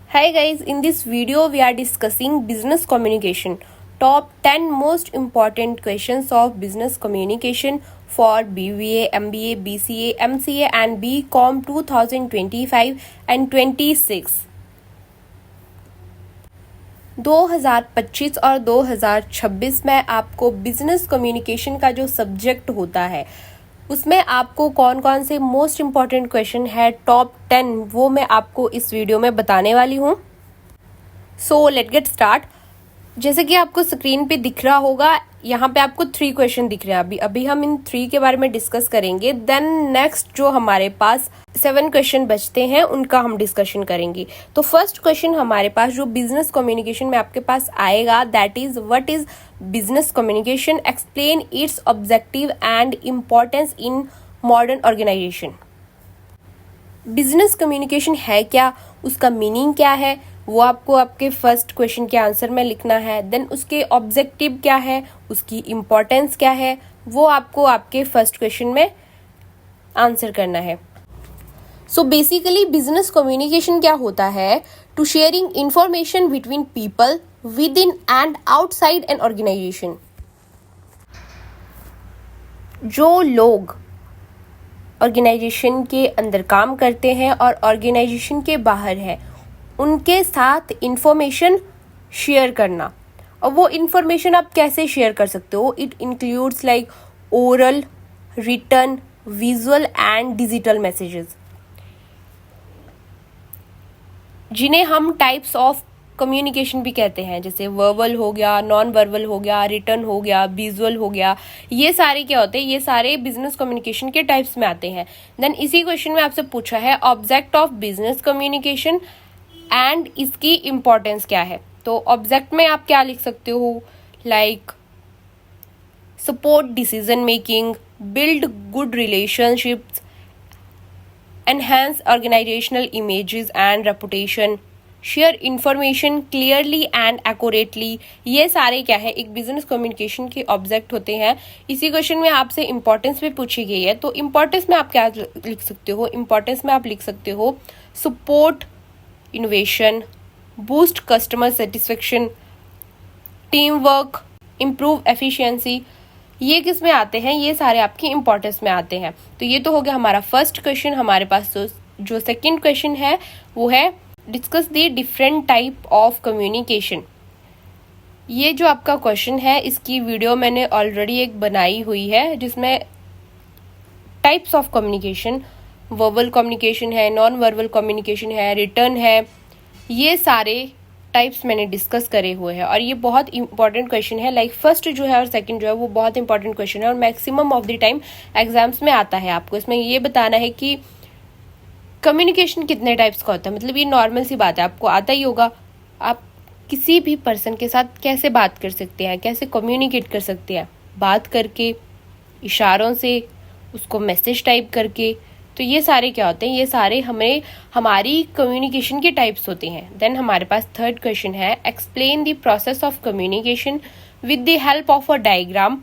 Hi guys, in this video we are discussing business communication. Top 10 most important questions of business communication for BBA, MBA, BCA, MCA and BCom 2025 and 26. 2025 और 2026 में आपको business communication का जो subject होता है उसमें आपको कौन कौन से मोस्ट इम्पॉर्टेंट क्वेश्चन है टॉप 10 वो मैं आपको इस वीडियो में बताने वाली हूँ। So let get start. जैसे कि आपको स्क्रीन पे दिख रहा होगा, यहाँ पे आपको 3 क्वेश्चन दिख रहे हैं। अभी हम इन 3 के बारे में डिस्कस करेंगे। देन नेक्स्ट जो हमारे पास 7 क्वेश्चन बचते हैं उनका हम डिस्कशन करेंगे। तो फर्स्ट क्वेश्चन हमारे पास जो बिजनेस कम्युनिकेशन में आपके पास आएगा, that is what is business communication, explain its objective and importance in modern organisation. Business communication है क्या, उसका मीनिंग क्या है, वो आपको आपके फर्स्ट क्वेश्चन के आंसर में लिखना है। देन उसके ऑब्जेक्टिव क्या है, उसकी इम्पोर्टेंस क्या है, वो आपको आपके फर्स्ट क्वेश्चन में आंसर करना है। सो बेसिकली बिजनेस कम्युनिकेशन क्या होता है? To sharing information between people within and outside an organisation. जो लोग ऑर्गेनाइजेशन के अंदर काम करते हैं और ऑर्गेनाइजेशन के बाहर है, उनके साथ इंफॉर्मेशन शेयर करना। और वो इंफॉर्मेशन आप कैसे शेयर कर सकते हो? It includes like oral, written, visual and digital messages, जिन्हें हम टाइप्स ऑफ कम्युनिकेशन भी कहते हैं। जैसे वर्बल हो गया, नॉन वर्बल हो गया, रिटन हो गया, विजुअल हो गया। ये सारे क्या होते हैं? ये सारे बिजनेस कम्युनिकेशन के टाइप्स में आते हैं। देन इसी क्वेश्चन में आपसे पूछा है object of business communication and इसकी इम्पोर्टेंस क्या है। तो ऑब्जेक्ट में आप क्या लिख सकते हो? Like support decision making, build good relationships, enhance organisational images and reputation, share information clearly and accurately. ये सारे क्या है? एक बिजनेस कम्युनिकेशन के ऑब्जेक्ट होते हैं। इसी क्वेश्चन में आपसे इंपॉर्टेंस भी पूछी गई है। तो इंपॉर्टेंस में आप क्या लिख सकते हो? इंपॉर्टेंस में आप लिख सकते हो support innovation, boost customer satisfaction, team work, improve efficiency. ये किस में आते हैं? ये सारे आपकी इंपॉर्टेंस में आते हैं। तो ये तो हो गया हमारा फर्स्ट क्वेश्चन। हमारे पास जो सेकंड क्वेश्चन है वो है discuss the different type of communication. ये जो आपका क्वेश्चन है इसकी वीडियो मैंने ऑलरेडी एक बनाई हुई है, जिसमें types of communication, verbal communication है, नॉन वर्बल कम्युनिकेशन है, रिटर्न है, ये सारे टाइप्स मैंने डिस्कस करे हुए हैं। और ये बहुत इंपॉर्टेंट क्वेश्चन है। लाइक फर्स्ट जो है और सेकंड जो है वो बहुत इंपॉर्टेंट क्वेश्चन है और maximum of the time exams में आता है। आपको इसमें ये बताना है कि कम्युनिकेशन कितने टाइप्स का होता है। मतलब ये नॉर्मल सी बात है, आपको आता ही होगा। आप किसी भी पर्सन के साथ कैसे बात कर सकते हैं, कैसे कम्युनिकेट कर सकते हैं? बात करके, इशारों से, उसको मैसेज टाइप करके। तो ये सारे क्या होते हैं? ये सारे हमारी कम्युनिकेशन के टाइप्स होते हैं। देन हमारे पास थर्ड क्वेश्चन है explain the process of communication with the help of a diagram,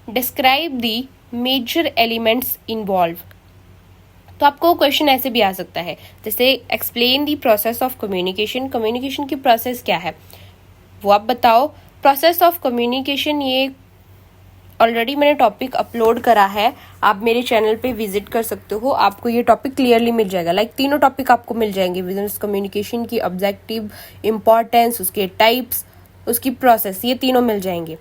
describe the major elements involve. तो आपको क्वेश्चन ऐसे भी आ सकता है, जैसे explain the process of communication. Communication की प्रोसेस क्या है वो आप बताओ। प्रोसेस ऑफ कम्युनिकेशन, ये ऑलरेडी मैंने टॉपिक अपलोड करा है, आप मेरे चैनल पे विजिट कर सकते हो। आपको ये टॉपिक क्लियरली मिल जाएगा। लाइक तीनों टॉपिक आपको मिल जाएंगे, बिजनेस कम्युनिकेशन की ऑब्जेक्टिव, इम्पोर्टेंस, उसके टाइप्स, उसकी प्रोसेस, ये तीनों मिल जाएंगे।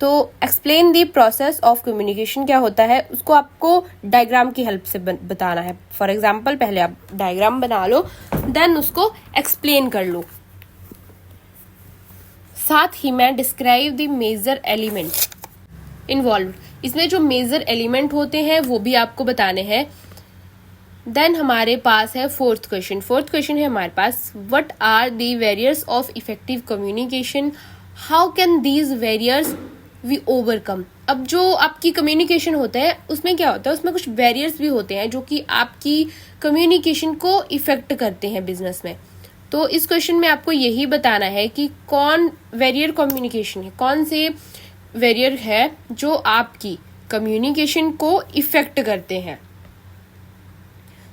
तो explain the process of communication क्या होता है उसको आपको डायग्राम की हेल्प से बताना है। फॉर एग्जाम्पल पहले आप डायग्राम बना लो, देन उसको एक्सप्लेन कर लो। साथ ही मैं describe the major element involve, इसमें जो मेजर एलिमेंट होते हैं वो भी आपको बताने हैं। देन हमारे पास है फोर्थ क्वेश्चन। फोर्थ क्वेश्चन है हमारे पास what are the barriers of effective communication, how can these barriers we overcome. अब जो आपकी कम्युनिकेशन होता है उसमें क्या होता है? उसमें कुछ बैरियर्स भी होते हैं जो कि आपकी कम्युनिकेशन को इफेक्ट करते हैं बिजनेस में। तो इस क्वेश्चन में आपको यही बताना है कि कौन बैरियर कम्युनिकेशन है, कौन से बैरियर है जो आपकी कम्युनिकेशन को इफेक्ट करते हैं।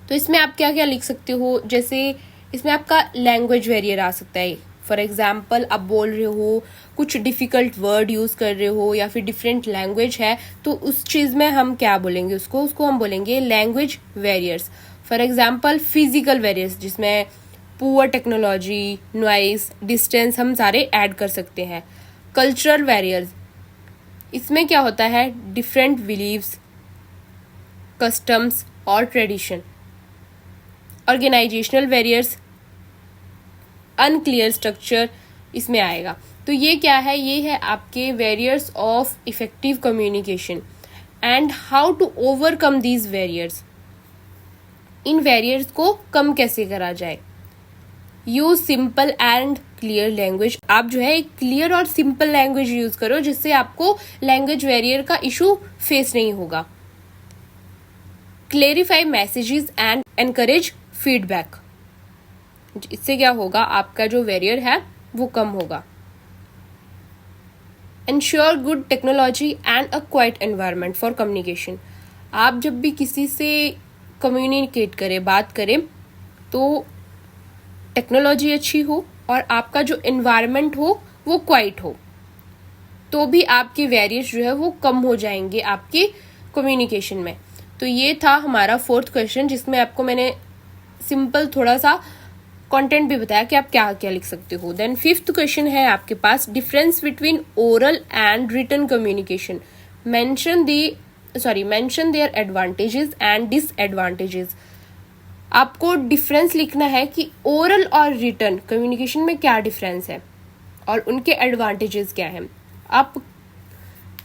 तो इसमें आप क्या क्या लिख सकते हो? जैसे इसमें आपका लैंग्वेज वेरियर आ सकता है। फॉर एग्जाम्पल आप बोल रहे हो, कुछ डिफ़िकल्ट वर्ड यूज़ कर रहे हो या फिर डिफरेंट लैंग्वेज है, तो उस चीज़ में हम क्या बोलेंगे, उसको हम बोलेंगे language warriors. For example physical warriors, जिसमें पुअर टेक्नोलॉजी, नॉइस, डिस्टेंस हम सारे ऐड कर सकते हैं। कल्चरल वेरियर्स, इसमें क्या होता है, डिफरेंट बिलीव्स, कस्टम्स और tradition. Organisational barriers, unclear structure इसमें आएगा। तो ये क्या है, ये है आपके barriers of effective communication and how to overcome these barriers. इन वेरियर्स को कम कैसे करा जाए। Use simple and clear language, आप जो है एक क्लियर और सिंपल लैंग्वेज यूज करो जिससे आपको लैंग्वेज वेरियर का इशू फेस नहीं होगा। Clarify messages and encourage feedback, इससे क्या होगा, आपका जो वेरियर है वो कम होगा। Ensure good technology and a quiet environment for communication, आप जब भी किसी से कम्युनिकेट करें, बात करें, तो टेक्नोलॉजी अच्छी हो और आपका जो एनवायरनमेंट हो वो क्वाइट हो, तो भी आपके वेरियर्स जो है वो कम हो जाएंगे आपके कम्युनिकेशन में। तो ये था हमारा 4th क्वेश्चन, जिसमें आपको मैंने सिंपल थोड़ा सा कंटेंट भी बताया कि आप क्या क्या लिख सकते हो। देन 5th क्वेश्चन है आपके पास, difference between oral and written communication, mention their advantages and disadvantages. आपको डिफरेंस लिखना है कि ओरल और रिटन कम्युनिकेशन में क्या डिफरेंस है और उनके एडवांटेजेस क्या हैं। आप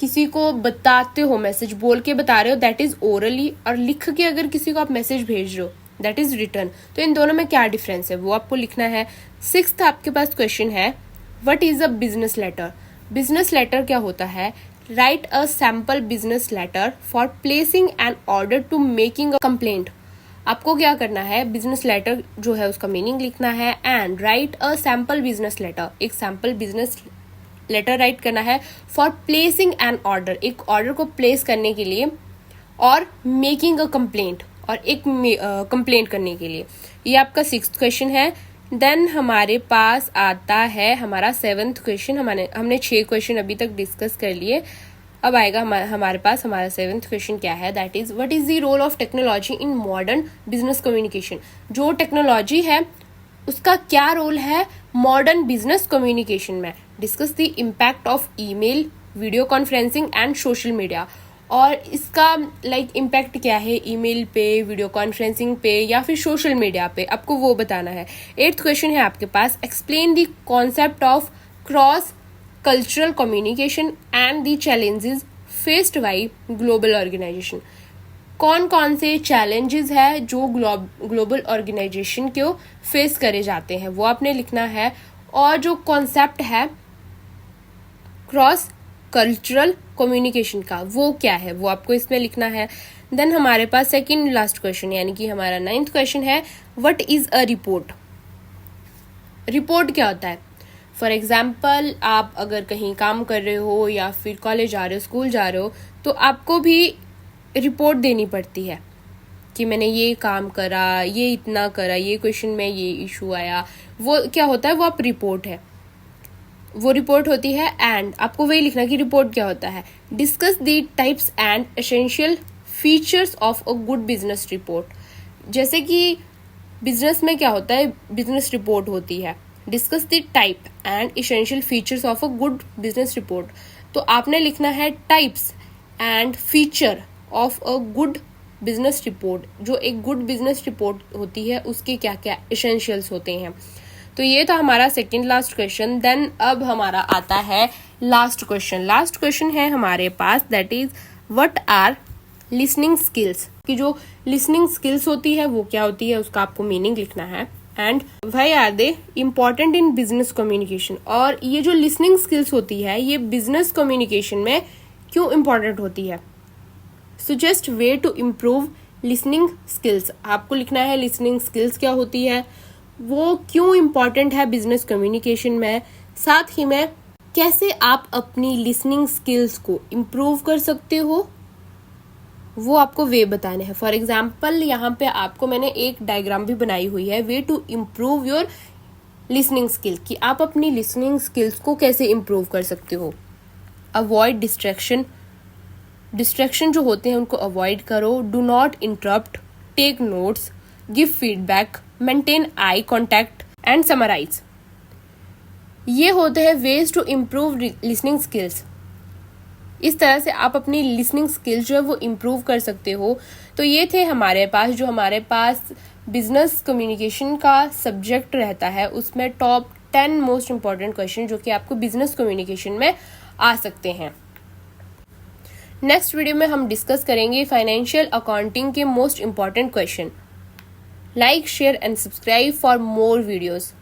किसी को बताते हो, मैसेज बोल के बता रहे हो, दैट इज ओरली, और लिख के अगर किसी को आप मैसेज भेज रहे हो, दैट इज रिटन। तो इन दोनों में क्या डिफरेंस है वो आपको लिखना है। 6th आपके पास क्वेश्चन है, what is a business letter. Business letter क्या होता है, write a sample business letter for placing an order to making a complaint. आपको क्या करना है, बिजनेस लेटर जो है उसका मीनिंग लिखना है, and write a sample business letter, एक सैम्पल बिजनेस लेटर राइट करना है, फॉर प्लेसिंग एन ऑर्डर, एक ऑर्डर को प्लेस करने के लिए, और मेकिंग अ कंप्लेंट, और एक कंप्लेंट करने के लिए। ये आपका 6th क्वेश्चन है। देन हमारे पास आता है हमारा 7th क्वेश्चन। हमने 6 क्वेश्चन अभी तक डिस्कस कर लिए। अब आएगा हमारे पास हमारा 7th क्वेश्चन क्या है, that is what is the role of technology in modern business communication. जो टेक्नोलॉजी है उसका क्या रोल है मॉडर्न बिजनेस कम्युनिकेशन में। Discuss the impact of email, video conferencing and social media, और इसका इम्पैक्ट क्या है ईमेल पे, वीडियो कॉन्फ्रेंसिंग पे या फिर सोशल मीडिया पे, आपको वो बताना है। 8th क्वेश्चन है आपके पास, explain the concept of cross cultural communication and the challenges faced by global organization. कौन कौन से चैलेंजेस है जो ग्लोबल ऑर्गेनाइजेशन को फेस करे जाते हैं वो आपने लिखना है, और जो कॉन्सेप्ट है क्रॉस कल्चरल कम्युनिकेशन का वो क्या है वो आपको इसमें लिखना है। देन हमारे पास सेकंड लास्ट क्वेश्चन यानी कि हमारा 9th क्वेश्चन है, what is a report. Report क्या होता है। फॉर एग्जाम्पल आप अगर कहीं काम कर रहे हो या फिर कॉलेज जा रहे हो, स्कूल जा रहे हो, तो आपको भी रिपोर्ट देनी पड़ती है कि मैंने ये काम करा, ये इतना करा, ये क्वेश्चन में ये इशू आया। वो क्या होता है, वो आप रिपोर्ट है, वो रिपोर्ट होती है। एंड आपको वही लिखना कि रिपोर्ट क्या होता है। Discuss the types and essential features of a good business report. जैसे कि बिजनेस में क्या होता है, बिजनेस रिपोर्ट होती है। Discuss the type and essential features of a good business report. तो आपने लिखना है types and feature of a good business report. जो एक गुड बिजनेस रिपोर्ट होती है उसके क्या क्या एसेंशियल्स होते हैं। तो ये था हमारा सेकंड लास्ट क्वेश्चन। देन अब हमारा आता है लास्ट क्वेश्चन। लास्ट क्वेश्चन है हमारे पास, that is what are listening skills. कि जो लिसनिंग स्किल्स होती है वो क्या होती है, उसका आपको मीनिंग लिखना है। And why are they important in business communication. और ये जो लिसनिंग स्किल्स होती है ये बिजनेस कम्युनिकेशन में क्यों इम्पॉर्टेंट होती है। Suggest ways to improve listening skills. आपको लिखना है लिसनिंग स्किल्स क्या होती है, वो क्यों इम्पॉर्टेंट है बिजनेस कम्युनिकेशन में, साथ ही में कैसे आप अपनी लिसनिंग स्किल्स को इम्प्रूव कर सकते हो वो आपको वे बताने हैं। फॉर एग्जाम्पल यहाँ पे आपको मैंने एक डायग्राम भी बनाई हुई है, way to improve your listening skill, कि आप अपनी लिसनिंग स्किल्स को कैसे इम्प्रूव कर सकते हो। अवॉइड डिस्ट्रैक्शन, डिस्ट्रैक्शन जो होते हैं उनको अवॉइड करो। Do not interrupt, take notes, give feedback, maintain eye contact and summarise. ये होते हैं ways to improve listening skills. इस तरह से आप अपनी लिसनिंग स्किल्स जो है वो इम्प्रूव कर सकते हो। तो ये थे हमारे पास बिजनेस कम्युनिकेशन का सब्जेक्ट रहता है, उसमें टॉप 10 मोस्ट इंपॉर्टेंट क्वेश्चन जो कि आपको बिजनेस कम्युनिकेशन में आ सकते हैं। नेक्स्ट वीडियो में हम डिस्कस करेंगे फाइनेंशियल अकाउंटिंग के most important question. Like, share and subscribe for more videos.